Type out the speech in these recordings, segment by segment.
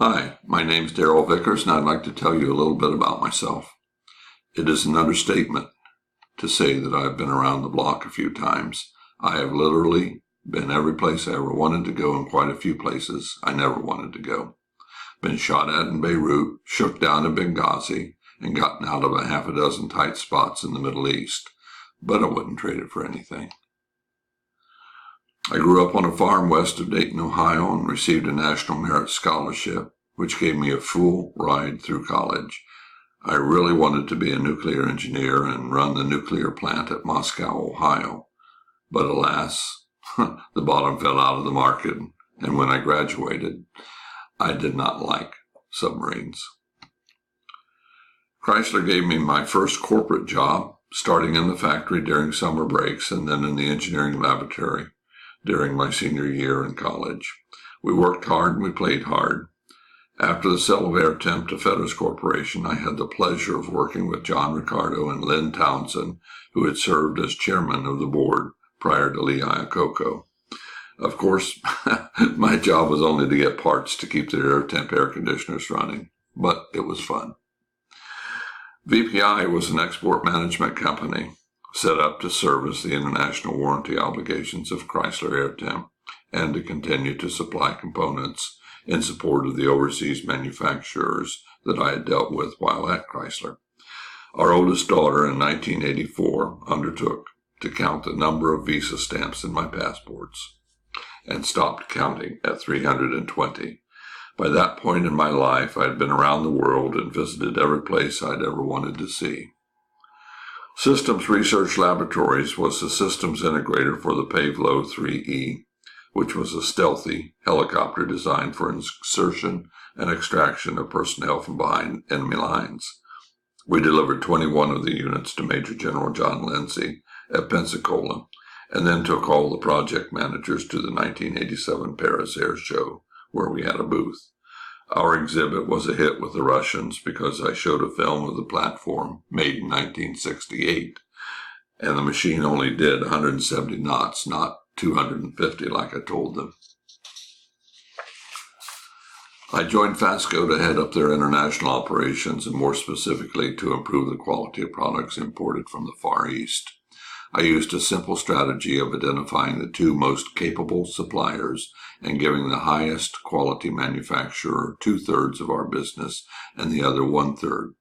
Hi, my name's Darrell Vickers, and I'd like to tell you a little bit about myself. It is an understatement to say that I've been around the block a few times. I have literally been every place I ever wanted to go and quite a few places I never wanted to go. Been shot at in Beirut, shook down in Benghazi, and gotten out of a half a dozen tight spots in the Middle East, but I wouldn't trade it for anything. I grew up on a farm west of Dayton, Ohio, and received a National Merit Scholarship, which gave me a full ride through college. I really wanted to be a nuclear engineer and run the nuclear plant at Moscow, Ohio. But alas, the bottom fell out of the market, and when I graduated, I did not like submarines. Chrysler gave me my first corporate job, starting in the factory during summer breaks and then in the engineering laboratory during my senior year in college. We worked hard and we played hard. After the sale of Airtemp to Vickers Corporation, I had the pleasure of working with John Ricardo and Lynn Townsend, who had served as chairman of the board prior to Lee Iacocca. Of course, my job was only to get parts to keep the Airtemp air conditioners running, but it was fun. VPI was an export management company set up to service the international warranty obligations of Chrysler Airtemp and to continue to supply components in support of the overseas manufacturers that I had dealt with while at Chrysler. Our oldest daughter in 1984 undertook to count the number of visa stamps in my passports and stopped counting at 320. By that point in my life, I had been around the world and visited every place I'd ever wanted to see. Systems Research Laboratories was the systems integrator for the Pavlo 3E, which was a stealthy helicopter designed for insertion and extraction of personnel from behind enemy lines. We delivered 21 of the units to Major General John Lindsay at Pensacola, and then took all the project managers to the 1987 Paris Air Show, where we had a booth. Our exhibit was a hit with the Russians because I showed a film of the platform made in 1968, and the machine only did 170 knots, not 250 like I told them. I joined FASCO to head up their international operations and more specifically to improve the quality of products imported from the Far East. I used a simple strategy of identifying the two most capable suppliers and giving the highest quality manufacturer 2/3 of our business and the other 1/3.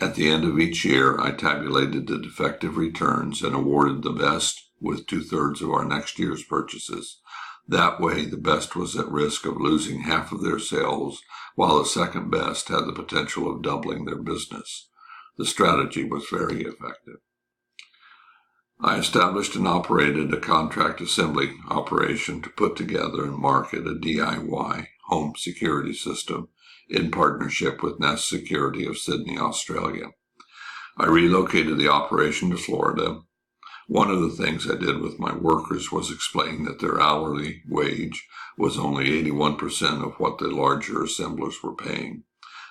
At the end of each year, I tabulated the defective returns and awarded the best with 2/3 of our next year's purchases. That way, the best was at risk of losing half of their sales, while the second best had the potential of doubling their business. The strategy was very effective. I established and operated a contract assembly operation to put together and market a DIY home security system in partnership with Nest Security of Sydney, Australia. I relocated the operation to Florida. One of the things I did with my workers was explain that their hourly wage was only 81% of what the larger assemblers were paying.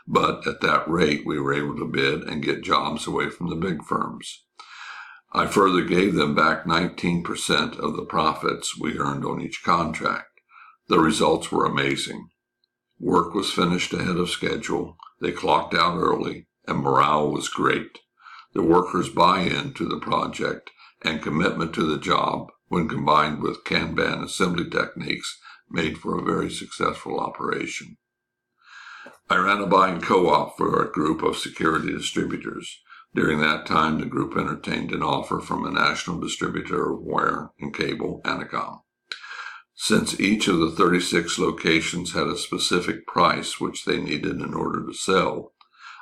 But at that rate, we were able to bid and get jobs away from the big firms. I further gave them back 19% of the profits we earned on each contract. The results were amazing. Work was finished ahead of schedule, they clocked out early, and morale was great. The workers' buy-in to the project and commitment to the job, when combined with Kanban assembly techniques, made for a very successful operation. I ran a buying co-op for a group of security distributors. During that time, the group entertained an offer from a national distributor of wire and cable, Anacom. Since each of the 36 locations had a specific price which they needed in order to sell,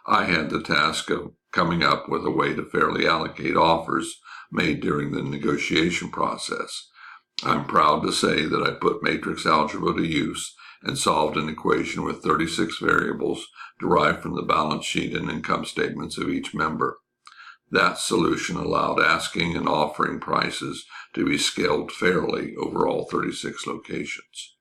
I had the task of coming up with a way to fairly allocate offers made during the negotiation process. I'm proud to say that I put matrix algebra to use and solved an equation with 36 variables derived from the balance sheet and income statements of each member. That solution allowed asking and offering prices to be scaled fairly over all 36 locations.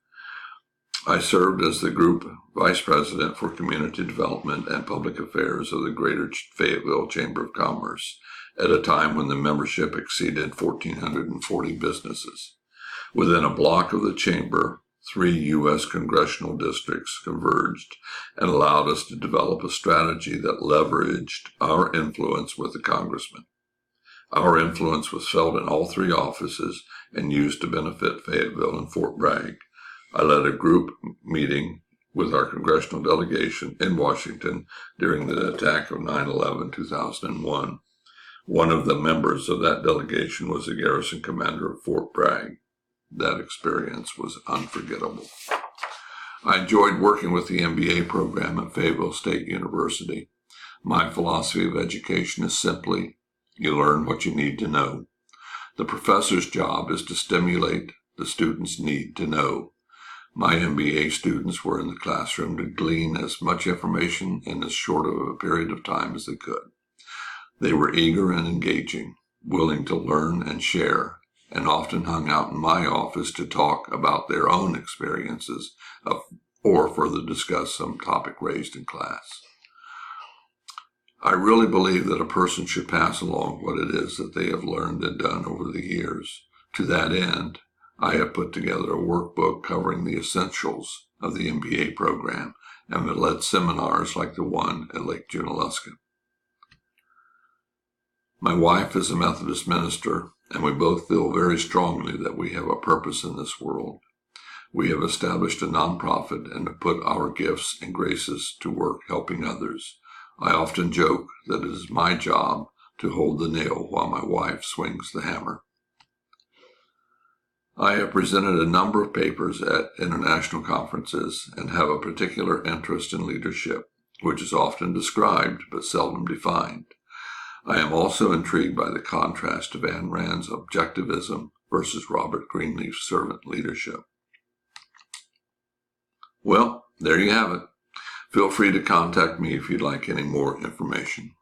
I served as the group vice president for community development and public affairs of the Greater Fayetteville Chamber of Commerce at a time when the membership exceeded 1,440 businesses. Within a block of the chamber, 3 U.S. congressional districts converged and allowed us to develop a strategy that leveraged our influence with the congressman. Our influence was felt in all 3 offices and used to benefit Fayetteville and Fort Bragg. I led a group meeting with our congressional delegation in Washington during the attack of 9/11/2001. One of the members of that delegation was the garrison commander of Fort Bragg. That experience was unforgettable. I enjoyed working with the MBA program at Fayetteville State University. My philosophy of education is simply, you learn what you need to know. The professor's job is to stimulate the student's need to know. My MBA students were in the classroom to glean as much information in as short of a period of time as they could. They were eager and engaging, willing to learn and share, and often hung out in my office to talk about their own experiences or further discuss some topic raised in class. I really believe that a person should pass along what it is that they have learned and done over the years. To that end, I have put together a workbook covering the essentials of the MBA program and have led seminars like the one at Lake Junaluska. My wife is a Methodist minister, and we both feel very strongly that we have a purpose in this world. We have established a nonprofit and have put our gifts and graces to work helping others. I often joke that it is my job to hold the nail while my wife swings the hammer. I have presented a number of papers at international conferences and have a particular interest in leadership, which is often described but seldom defined. I am also intrigued by the contrast of Ayn Rand's objectivism versus Robert Greenleaf's servant leadership. Well, there you have it. Feel free to contact me if you'd like any more information.